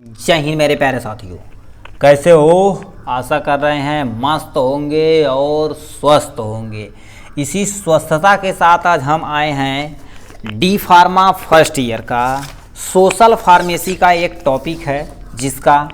जय हिंद मेरे प्यारे साथियों, कैसे हो? आशा कर रहे हैं मस्त होंगे और स्वस्थ होंगे। इसी स्वस्थता के साथ आज हम आए हैं डी फार्मा फर्स्ट ईयर का सोशल फार्मेसी का एक टॉपिक है, जिसका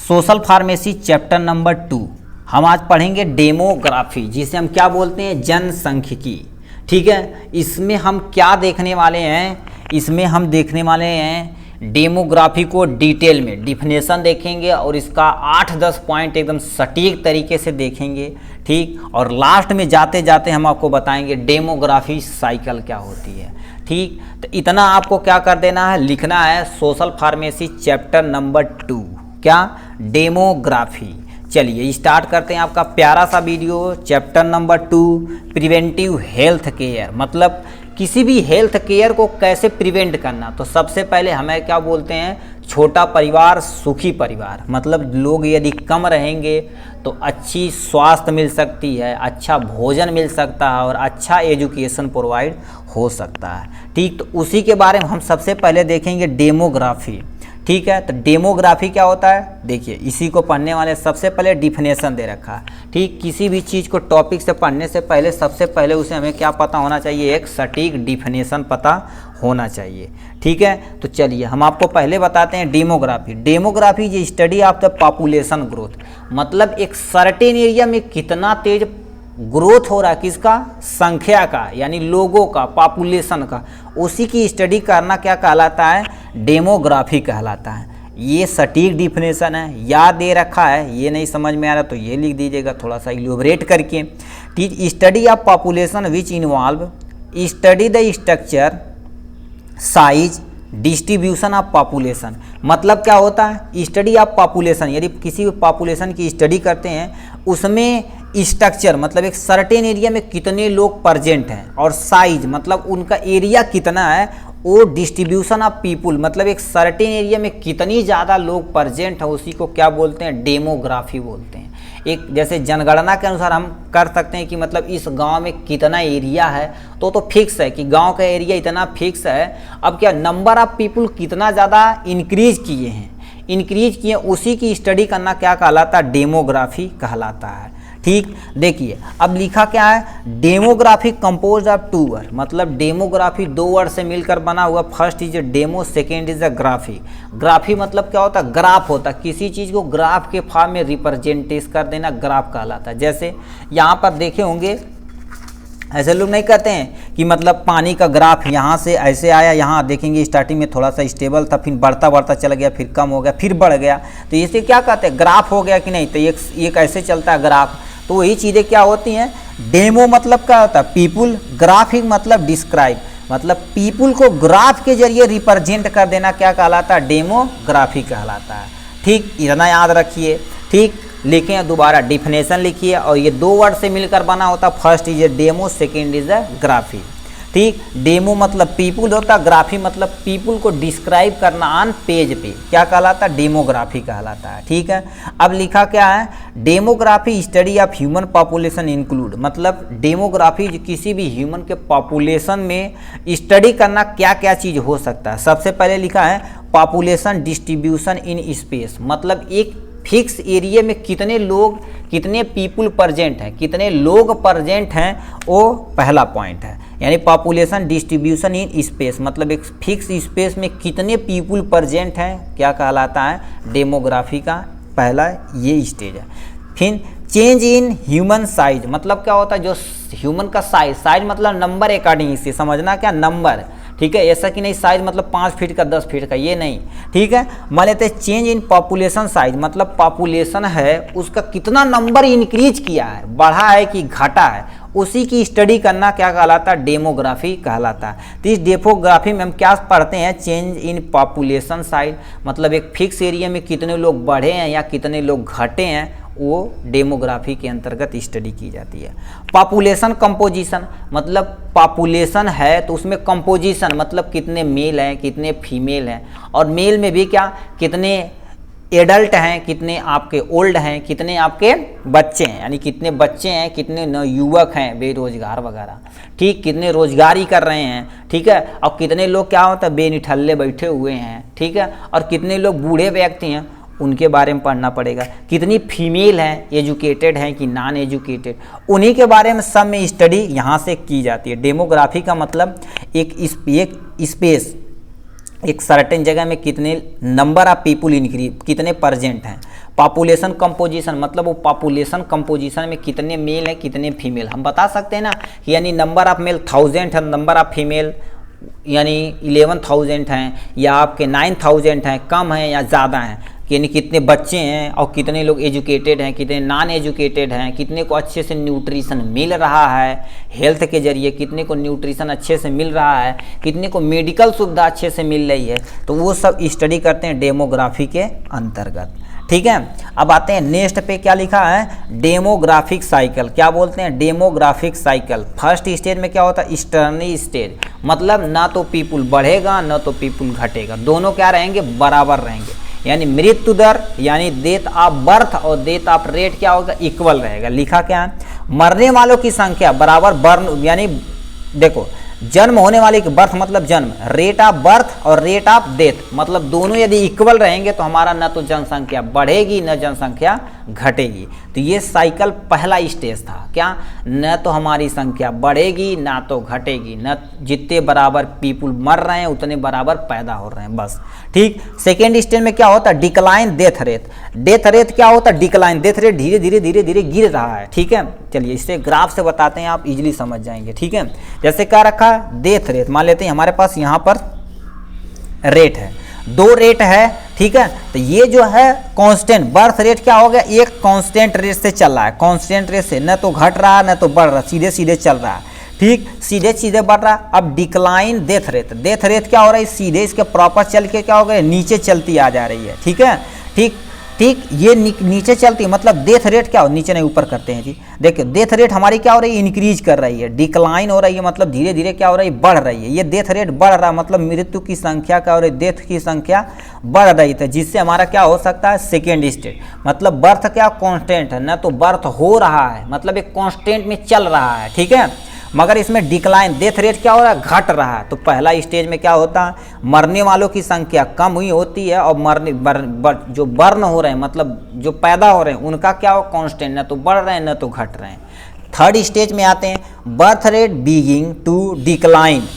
सोशल फार्मेसी चैप्टर नंबर 2 हम आज पढ़ेंगे डेमोग्राफी, जिसे हम क्या बोलते हैं, जनसांख्यिकी। ठीक है, इसमें हम क्या देखने वाले हैं? इसमें हम देखने वाले हैं डेमोग्राफी को डिटेल में डिफिनेशन देखेंगे और इसका 8-10 पॉइंट एकदम सटीक तरीके से देखेंगे। ठीक, और लास्ट में जाते जाते हम आपको बताएंगे डेमोग्राफी साइकिल क्या होती है। ठीक, तो इतना आपको क्या कर देना है, लिखना है सोशल फार्मेसी चैप्टर नंबर 2 क्या, डेमोग्राफी। चलिए स्टार्ट करते हैं आपका प्यारा सा video. Chapter number 2 preventive health care, मतलब किसी भी हेल्थ केयर को कैसे प्रिवेंट करना। तो सबसे पहले हमें क्या बोलते हैं, छोटा परिवार सुखी परिवार। मतलब लोग यदि कम रहेंगे तो अच्छी स्वास्थ्य मिल सकती है, अच्छा भोजन मिल सकता है और अच्छा एजुकेशन प्रोवाइड हो सकता है। ठीक, तो उसी के बारे में हम सबसे पहले देखेंगे डेमोग्राफी। ठीक है, तो डेमोग्राफी क्या होता है, देखिए इसी को पढ़ने वाले सबसे पहले डिफिनेशन दे रखा है। ठीक, किसी भी चीज़ को टॉपिक से पढ़ने से पहले सबसे पहले उसे हमें क्या पता होना चाहिए, एक सटीक डिफिनेशन पता होना चाहिए। ठीक है, तो चलिए हम आपको पहले बताते हैं demography. Demography is study of the population growth, मतलब एक सर्टेन एरिया में कितना तेज ग्रोथ हो रहा है, किसका, संख्या का, यानी लोगों का, पॉपुलेशन का, उसी की स्टडी करना क्या कहलाता है, डेमोग्राफी कहलाता है। ये सटीक डिफिनेशन है, याद दे रखा है। ये नहीं समझ में आ रहा तो ये लिख दीजिएगा थोड़ा सा इलैबोरेट करके। ठीक, study of population which involve study the structure, size, distribution of population. मतलब क्या होता है, स्टडी ऑफ पॉपुलेशन, यदि किसी भी पॉपुलेशन की स्टडी करते हैं उसमें स्ट्रक्चर, मतलब एक सर्टेन एरिया में कितने लोग प्रेजेंट हैं, और साइज मतलब उनका एरिया कितना है, वो डिस्ट्रीब्यूशन ऑफ पीपुल, मतलब एक सर्टेन एरिया में कितनी ज़्यादा लोग प्रेजेंट है, उसी को क्या बोलते हैं, डेमोग्राफी बोलते हैं। एक जैसे जनगणना के अनुसार हम कर सकते हैं कि मतलब इस गांव में कितना एरिया है, तो फिक्स है कि गांव का एरिया इतना फिक्स है। अब क्या नंबर ऑफ पीपुल कितना ज़्यादा इंक्रीज किए, उसी की स्टडी करना क्या कहलाता है, डेमोग्राफी कहलाता है। ठीक, देखिए अब लिखा क्या है, डेमोग्राफी कंपोज ऑफ 2 वर्ड, मतलब डेमोग्राफी 2 वर्ड से मिलकर बना हुआ। First is demo, second is a graphy. Graphy मतलब क्या होता है, ग्राफ होता है, किसी चीज़ को ग्राफ के फॉर्म में रिप्रेजेंटेस कर देना ग्राफ कहलाता है। जैसे यहाँ पर देखे होंगे, ऐसे लोग नहीं कहते हैं कि मतलब पानी का ग्राफ यहाँ से ऐसे आया, यहाँ देखेंगे स्टार्टिंग में थोड़ा सा स्टेबल था, फिर बढ़ता बढ़ता चला गया, फिर कम हो गया, फिर बढ़ गया, तो इसे क्या कहते हैं, ग्राफ हो गया कि नहीं। तो एक ऐसे चलता है ग्राफ। तो वही चीज़ें क्या होती हैं, डेमो मतलब क्या होता है, पीपुल, ग्राफिक मतलब डिस्क्राइब, मतलब पीपुल को ग्राफ के जरिए रिप्रेजेंट कर देना क्या कहलाता है, डेमोग्राफी कहलाता है। ठीक, इतना याद रखिए। ठीक, लिखें दोबारा, डिफिनेशन लिखिए, और ये 2 वर्ड से मिलकर बना होता। First is a demo, second is a graphy. ठीक, डेमो मतलब पीपुल होता, ग्राफी मतलब पीपुल को डिस्क्राइब करना ऑन पेज पे, क्या कहलाता है, डेमोग्राफी कहलाता है। ठीक है, अब लिखा क्या है, demography study of human population include, मतलब डेमोग्राफी किसी भी ह्यूमन के पॉपुलेशन में स्टडी करना क्या क्या चीज़ हो सकता है। सबसे पहले लिखा है पॉपुलेशन डिस्ट्रीब्यूशन इन स्पेस, मतलब एक फिक्स एरिया में कितने लोग, कितने पीपुल प्रेजेंट हैं, कितने लोग प्रेजेंट हैं, वो पहला पॉइंट है। यानी पॉपुलेशन डिस्ट्रीब्यूशन इन स्पेस, मतलब एक फिक्स स्पेस में कितने पीपुल प्रेजेंट हैं, क्या कहलाता है, डेमोग्राफी का पहला ये स्टेज है। फिर चेंज इन ह्यूमन साइज, मतलब क्या होता है, जो ह्यूमन का साइज मतलब नंबर अकॉर्डिंग, इससे समझना क्या, नंबर। ठीक है, ऐसा कि नहीं साइज मतलब 5 फीट का 10 फीट का, ये नहीं। ठीक है, मान लेते हैं चेंज इन पॉपुलेशन साइज, मतलब पॉपुलेशन है उसका कितना नंबर इंक्रीज किया है, बढ़ा है कि घटा है, उसी की स्टडी करना क्या कहलाता है, डेमोग्राफी कहलाता है। तो इस डेमोग्राफी में हम क्या पढ़ते हैं, चेंज इन पॉपुलेशन साइज, मतलब एक फिक्स एरिया में कितने लोग बढ़े हैं या कितने लोग घटे हैं, वो डेमोग्राफी के अंतर्गत स्टडी की जाती है। पॉपुलेशन कंपोजिशन, मतलब पॉपुलेशन है तो उसमें कंपोजिशन मतलब कितने मेल हैं, कितने फीमेल हैं, और मेल में भी क्या, कितने एडल्ट हैं, कितने आपके ओल्ड हैं, कितने आपके बच्चे हैं, यानी कितने बच्चे हैं, कितने युवक हैं बेरोजगार वगैरह, ठीक, कितने रोजगारी कर रहे हैं, ठीक है, और कितने लोग क्या होता है बेनिठल्ले बैठे हुए हैं, ठीक है, और कितने लोग बूढ़े व्यक्ति हैं उनके बारे में पढ़ना पड़ेगा, कितनी फीमेल हैं, एजुकेटेड हैं कि नॉन एजुकेटेड, उन्हीं के बारे में सब में स्टडी यहाँ से की जाती है। डेमोग्राफी का मतलब एक स्पेस, एक सर्टेन जगह में कितने नंबर ऑफ पीपुल इंक्रीज, कितने परजेंट हैं। पॉपुलेशन कंपोजिशन मतलब वो पॉपुलेशन कंपोजिशन में कितने मेल हैं कितने फीमेल, हम बता सकते हैं ना, यानी नंबर ऑफ मेल 1000 है, नंबर ऑफ फीमेल यानी 11,000 हैं, या आपके 9,000 हैं, कम हैं या ज़्यादा हैं, यानी कितने बच्चे हैं और कितने लोग एजुकेटेड हैं, कितने नॉन एजुकेटेड हैं, कितने को अच्छे से न्यूट्रिशन मिल रहा है हेल्थ के जरिए, कितने को न्यूट्रिशन अच्छे से मिल रहा है, कितने को मेडिकल सुविधा अच्छे से मिल रही है, तो वो सब स्टडी करते हैं डेमोग्राफी के अंतर्गत, ठीक है। अब आते हैं नेक्स्ट पे, क्या लिखा है, डेमोग्राफिक साइकिल, क्या बोलते हैं, डेमोग्राफिक साइकिल। फर्स्ट स्टेज में क्या होता है, ईस्टर्नी स्टेज, मतलब ना तो पीपुल बढ़ेगा ना तो पीपुल घटेगा, दोनों क्या रहेंगे, बराबर रहेंगे, यानी मृत्यु दर यानी डेथ ऑफ बर्थ और डेथ ऑफ रेट क्या होगा, इक्वल रहेगा। लिखा क्या है, मरने वालों की संख्या बराबर बर्न, यानी देखो जन्म होने वाले की बर्थ मतलब जन्म, रेट ऑफ बर्थ और रेट ऑफ डेथ मतलब दोनों यदि इक्वल रहेंगे तो हमारा न तो जनसंख्या बढ़ेगी न जनसंख्या घटेगी। तो ये साइकिल पहला स्टेज था, क्या, न तो हमारी संख्या बढ़ेगी ना तो घटेगी, न जितने बराबर पीपुल मर रहे हैं उतने बराबर पैदा हो रहे हैं, बस, ठीक। सेकेंड स्टेज में क्या होता है, decline death rate, death rate क्या होता है, डिक्लाइन, डेथ रेट धीरे धीरे धीरे धीरे गिर रहा है, ठीक है। चलिए इससे ग्राफ से बताते हैं, आप इजीली समझ जाएंगे, ठीक है। जैसे क्या रखा, डेथ रेट मान लेते हैं हमारे पास यहाँ पर रेट है, 2 रेट है, ठीक है। तो ये जो है कांस्टेंट, बर्थ रेट क्या हो गया, एक कांस्टेंट रेट से चल रहा है, कांस्टेंट रेट से न तो घट रहा है न तो बढ़ रहा, सीधे सीधे चल रहा है, ठीक, सीधे सीधे बढ़ रहा है। अब decline death rate, death rate क्या हो रहा है, सीधे इसके प्रॉपर चल के क्या हो गया, नीचे चलती आ जा रही है, ठीक है, ठीक ठीक, ये नीचे चलती है, मतलब डेथ रेट क्या हो, नीचे नहीं ऊपर करते हैं जी, देखिए डेथ रेट हमारी क्या हो रही है, इंक्रीज कर रही है, डिक्लाइन हो रही है मतलब धीरे धीरे क्या हो रही है, बढ़ रही है। ये डेथ रेट बढ़ रहा है मतलब मृत्यु की संख्या क्या हो रही है, डेथ की संख्या बढ़ रही है, जिससे हमारा क्या हो सकता है, सेकेंड स्टेज, मतलब बर्थ क्या कांस्टेंट है, ना तो बर्थ हो रहा है मतलब एक कांस्टेंट में चल रहा है, ठीक है, मगर इसमें डिक्लाइन डेथ रेट क्या हो रहा है, घट रहा है। तो पहला स्टेज में क्या होता है, मरने वालों की संख्या कम हुई होती है और जो बर्न हो रहे हैं मतलब जो पैदा हो रहे हैं उनका क्या हो, कांस्टेंट, ना तो बढ़ रहे हैं ना तो घट रहे हैं। थर्ड स्टेज में आते हैं, birth rate beginning to decline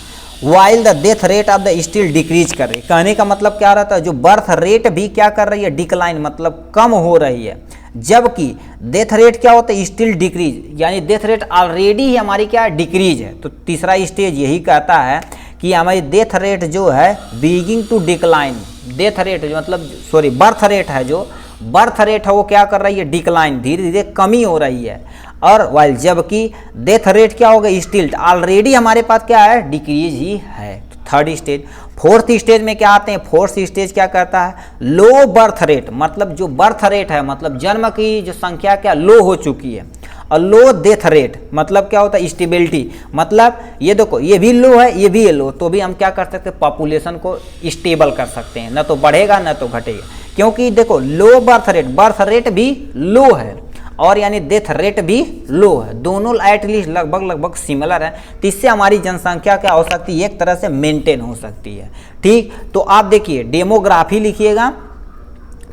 while the death rate of the still decrease कर रही है। कहने का मतलब क्या रहता है, जो बर्थ रेट भी क्या कर रही है, डिक्लाइन मतलब कम हो रही है, जबकि डेथ रेट क्या होता है, स्टिल डिक्रीज, यानी डेथ रेट ऑलरेडी ही हमारी क्या डिक्रीज है। तो तीसरा स्टेज यही कहता है कि हमारी डेथ रेट जो है बिगिंग टू डिक्लाइन, डेथ रेट जो मतलब सॉरी बर्थ रेट है, जो बर्थ रेट है वो क्या कर रही है, डिक्लाइन, धीरे धीरे कमी हो रही है, और वाइल जबकि डेथ रेट क्या होगा, स्टिल ऑलरेडी हमारे पास क्या है, डिक्रीज ही है। Third stage. फोर्थ स्टेज में क्या आते हैं, फोर्थ स्टेज क्या करता है, लो बर्थ रेट, मतलब जो बर्थ रेट है मतलब जन्म की जो संख्या क्या लो हो चुकी है, और लो डेथ रेट मतलब क्या होता है, स्टेबिलिटी, मतलब ये देखो ये भी लो है ये भी लो, तो भी हम क्या कर सकते हैं, पॉपुलेशन को स्टेबल कर सकते हैं, न तो बढ़ेगा न तो घटेगा, क्योंकि देखो लो बर्थ रेट भी लो है और यानी डेथ रेट भी लो है, दोनों एटलीस्ट लगभग सिमिलर है, तो इससे हमारी जनसंख्या क्या हो सकती है, एक तरह से मेंटेन हो सकती है। ठीक, तो आप देखिए डेमोग्राफी लिखिएगा,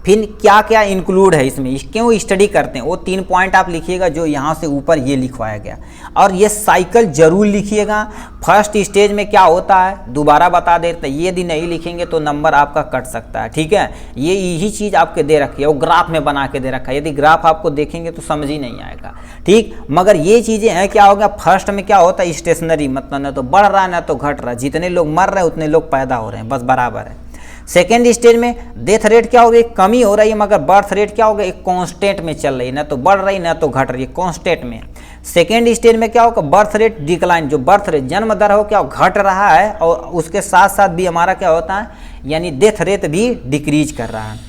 फिर क्या क्या इंक्लूड है इसमें, क्यों स्टडी करते हैं, वो 3 पॉइंट आप लिखिएगा जो यहाँ से ऊपर ये लिखवाया गया, और ये साइकिल जरूर लिखिएगा। फर्स्ट स्टेज में क्या होता है दोबारा बता देते हैं, यदि नहीं लिखेंगे तो नंबर आपका कट सकता है। ठीक है, ये यही चीज़ आपके दे रखी है, वो ग्राफ में बना के दे रखा है, यदि ग्राफ आपको देखेंगे तो समझ ही नहीं आएगा। ठीक, मगर ये चीज़ें हैं, क्या हो गया फर्स्ट में क्या होता है, स्टेशनरी, मतलब ना तो बढ़ रहा है ना तो घट रहा है, जितने लोग मर रहे हैं उतने लोग पैदा हो रहे हैं, बस बराबर है। सेकेंड स्टेज में डेथ रेट क्या हो गई, कमी हो रही है, मगर बर्थ रेट क्या हो गया, एक कांस्टेंट में चल रही है, ना तो बढ़ रही ना तो घट रही है, कांस्टेंट में। सेकेंड स्टेज में क्या होगा, बर्थ रेट डिक्लाइन, जो बर्थ रेट जन्म दर हो क्या घट रहा है, और उसके साथ साथ भी हमारा क्या होता है, यानी डेथ रेट भी डिक्रीज कर रहा है।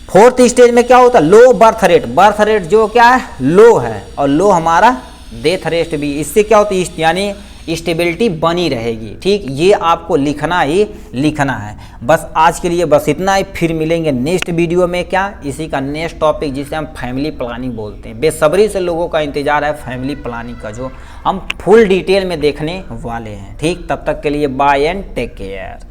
फोर्थ स्टेज में क्या होता है, लो बर्थ रेट जो क्या है लो है, और लो हमारा डेथ रेट भी, इससे क्या होती है, यानी स्टेबिलिटी बनी रहेगी। ठीक, ये आपको लिखना ही लिखना है। बस आज के लिए बस इतना ही, फिर मिलेंगे नेक्स्ट वीडियो में। क्या, इसी का नेक्स्ट टॉपिक जिसे हम फैमिली प्लानिंग बोलते हैं। बेसब्री से लोगों का इंतजार है फैमिली प्लानिंग का, जो हम फुल डिटेल में देखने वाले हैं। ठीक, तब तक के लिए बाय एंड टेक केयर।